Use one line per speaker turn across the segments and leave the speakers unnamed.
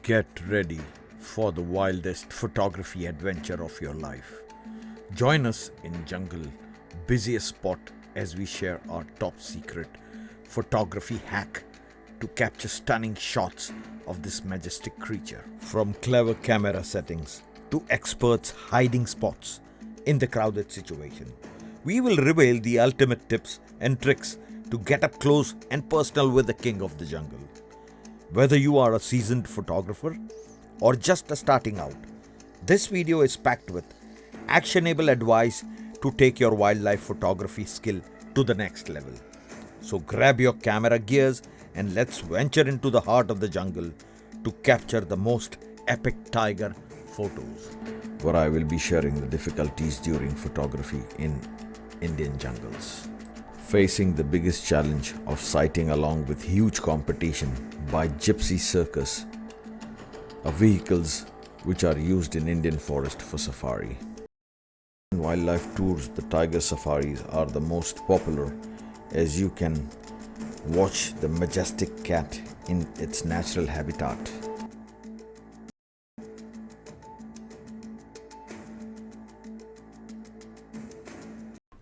Get ready for the wildest photography adventure of your life. Join us in jungle busiest spot as we share our top secret photography hack to capture stunning shots of this majestic creature. From clever camera settings to experts hiding spots in the crowded situation, we will reveal the ultimate tips and tricks to get up close and personal with the king of the jungle. Whether you are a seasoned photographer or just starting out, this video is packed with actionable advice to take your wildlife photography skill to the next level. So grab your camera gears and let's venture into the heart of the jungle to capture the most epic tiger photos. Where I will be sharing the difficulties during photography in Indian jungles. Facing the biggest challenge of sighting along with huge competition by gypsy circus, vehicles which are used in Indian forest for safari. In wildlife tours, the tiger safaris are the most popular as you can watch the majestic cat in its natural habitat.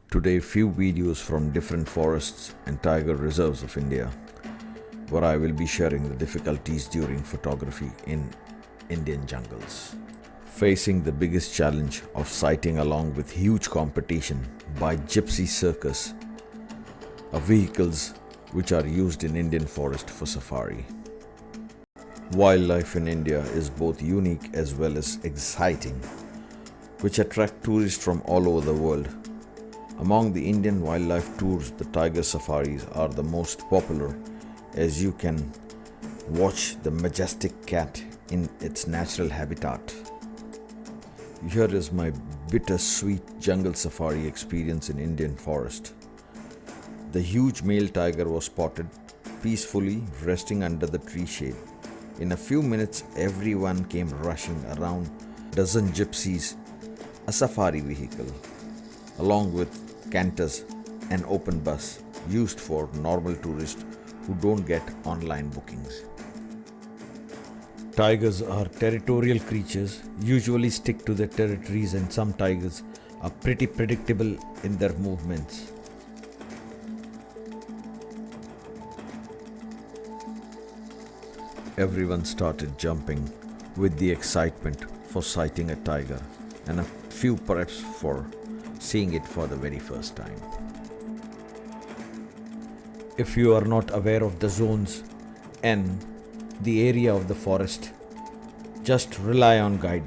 Today, few videos from different forests and tiger reserves of India, where I will be sharing the difficulties during photography in Indian jungles. Facing the biggest challenge of sighting along with huge competition by gypsy circus, vehicles which are used in Indian forest for safari. Wildlife in India is both unique as well as exciting, which attract tourists from all over the world. Among the Indian wildlife tours, the tiger safaris are the most popular as you can watch the majestic cat in its natural habitat. Here is my bittersweet jungle safari experience in Indian forest. The huge male tiger was spotted peacefully resting under the tree shade. In a few minutes, everyone came rushing around dozen gypsies, a safari vehicle, along with canters, an open bus used for normal tourists who don't get online bookings. Tigers are territorial creatures, usually stick to their territories, and some tigers are pretty predictable in their movements. Everyone started jumping with the excitement for sighting a tiger, and a few perhaps for seeing it for the very first time. If you are not aware of the zones and the area of the forest, just rely on guide.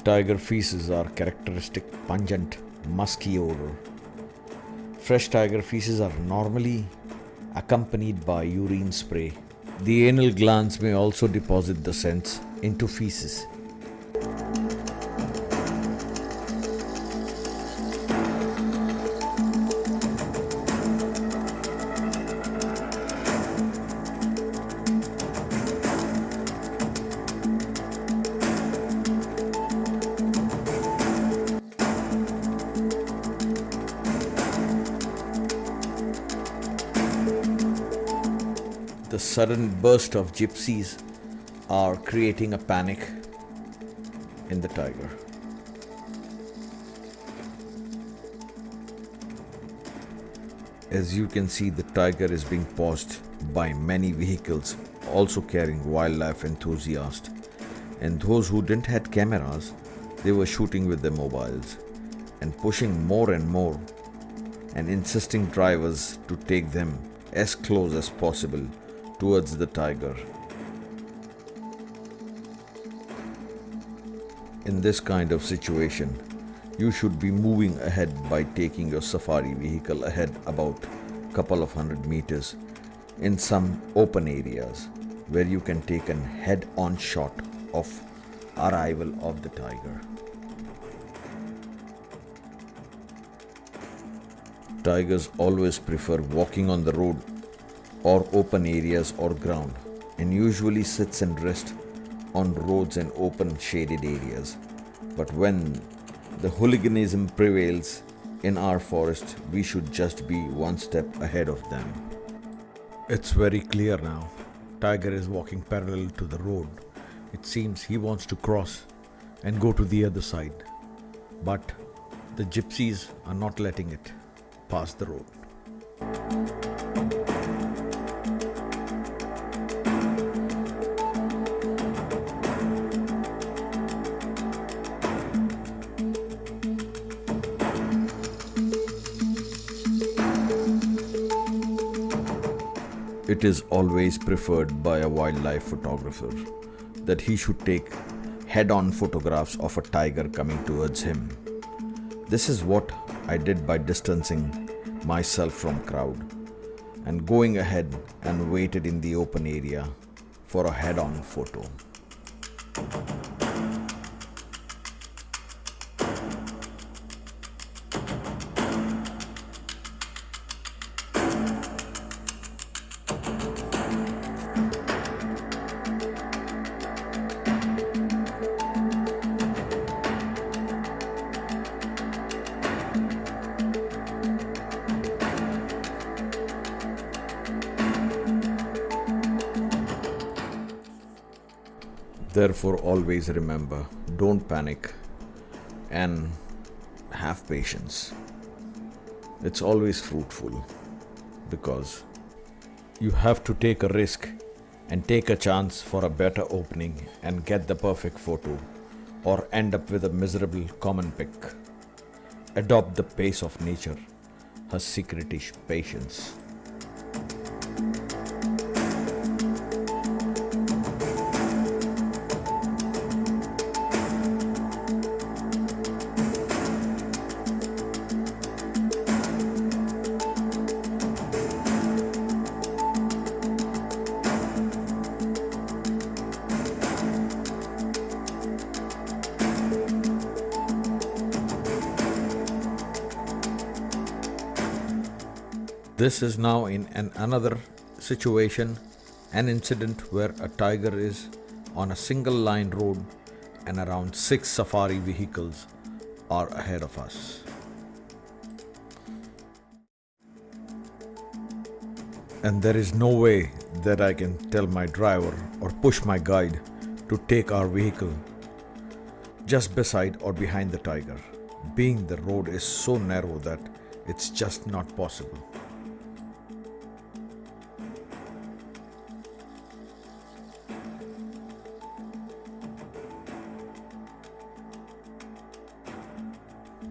Tiger feces are characteristic pungent, musky odor. Fresh tiger feces are normally accompanied by urine spray. The anal glands may also deposit the scents into feces. The sudden burst of gypsies are creating a panic in the tiger. As you can see, the tiger is being paused by many vehicles also carrying wildlife enthusiasts, and those who didn't have cameras, they were shooting with their mobiles and pushing more and more and insisting drivers to take them as close as possible towards the tiger. In this kind of situation, you should be moving ahead by taking your safari vehicle ahead about a couple of 100 meters in some open areas where you can take an head-on shot of arrival of the tiger. Tigers always prefer walking on the road or open areas or ground, and usually sits and rests on roads and open shaded areas. But when the hooliganism prevails in our forest, we should just be one step ahead of them. It's very clear now Tiger is walking parallel to the road. It seems he wants to cross and go to the other side. But the gypsies are not letting it pass the road. It is always preferred by a wildlife photographer that he should take head-on photographs of a tiger coming towards him. This is what I did by distancing myself from crowd and going ahead and waited in the open area for a head-on photo. Therefore, always remember, don't panic and have patience. It's always fruitful because you have to take a risk and take a chance for a better opening and get the perfect photo, or end up with a miserable common pic. Adopt the pace of nature. Her secret is patience. This is now in another situation, an incident where a tiger is on a single line road and around 6 safari vehicles are ahead of us. And there is no way that I can tell my driver or push my guide to take our vehicle just beside or behind the tiger, being the road is so narrow that it's just not possible.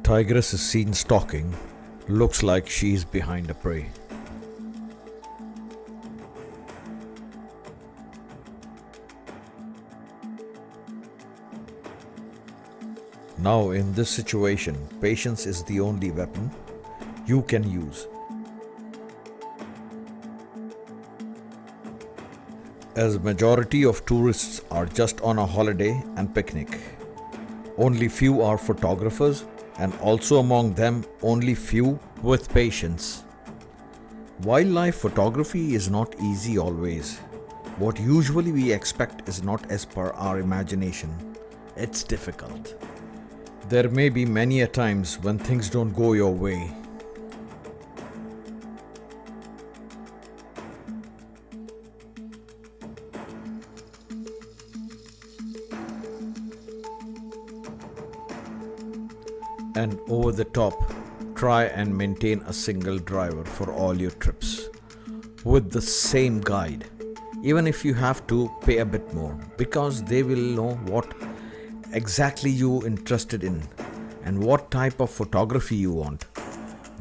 Tigress is seen stalking. Looks like she is behind a prey. Now in this situation, patience is the only weapon you can use. As majority of tourists are just on a holiday and picnic, only few are photographers, and also among them only few with patience. Wildlife photography is not easy always. What usually we expect is not as per our imagination. It's difficult. There may be many a times when things don't go your way. And over the top, try and maintain a single driver for all your trips with the same guide, even if you have to pay a bit more, because they will know what exactly you interested in and what type of photography you want.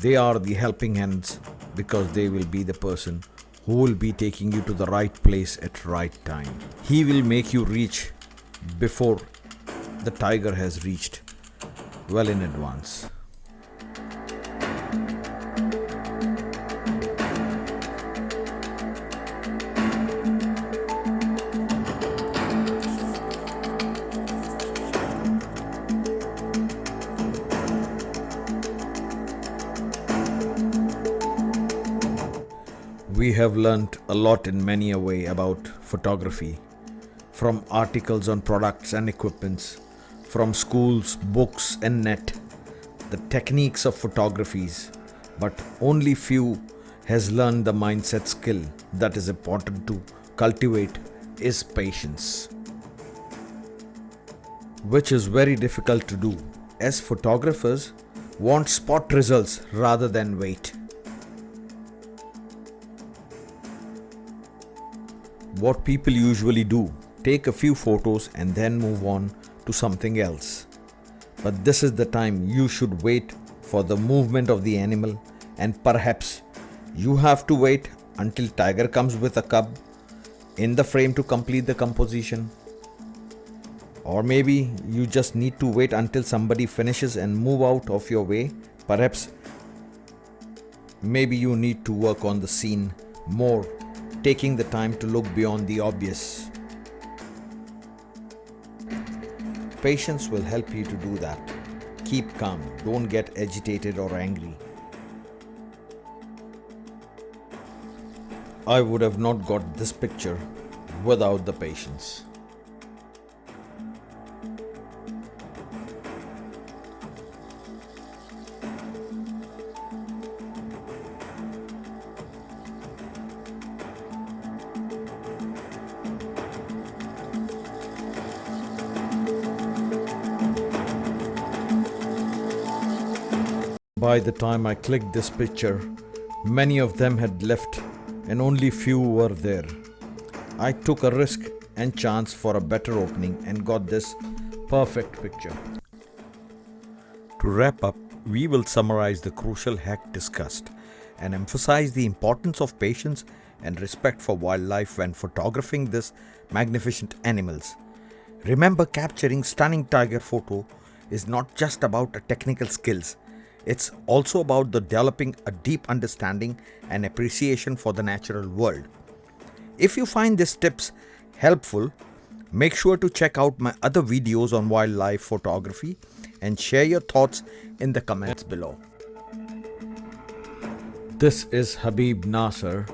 They are the helping hands because they will be the person who will be taking you to the right place at right time. He will make you reach before the tiger has reached, well in advance. We have learnt a lot in many a way about photography, from articles on products and equipments, from schools, books and net, the techniques of photographies, but only few has learned the mindset skill that is important to cultivate is patience, which is very difficult to do, as photographers want spot results rather than wait. What people usually do, take a few photos and then move on to something else. But this is the time you should wait for the movement of the animal, and perhaps you have to wait until tiger comes with a cub in the frame to complete the composition. Or maybe you just need to wait until somebody finishes and move out of your way. Perhaps maybe you need to work on the scene more, taking the time to look beyond the obvious. Patience will help you to do that. Keep calm, don't get agitated or angry. I would have not got this picture without the patience. By the time I clicked this picture, many of them had left and only few were there. I took a risk and chance for a better opening and got this perfect picture. To wrap up, we will summarize the crucial hack discussed and emphasize the importance of patience and respect for wildlife when photographing these magnificent animals. Remember, capturing stunning tiger photo is not just about technical skills. It's also about developing a deep understanding and appreciation for the natural world. If you find these tips helpful, make sure to check out my other videos on wildlife photography and share your thoughts in the comments below. This is Habib Nasser.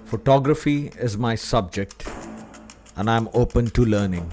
Photography is my subject and I'm open to learning.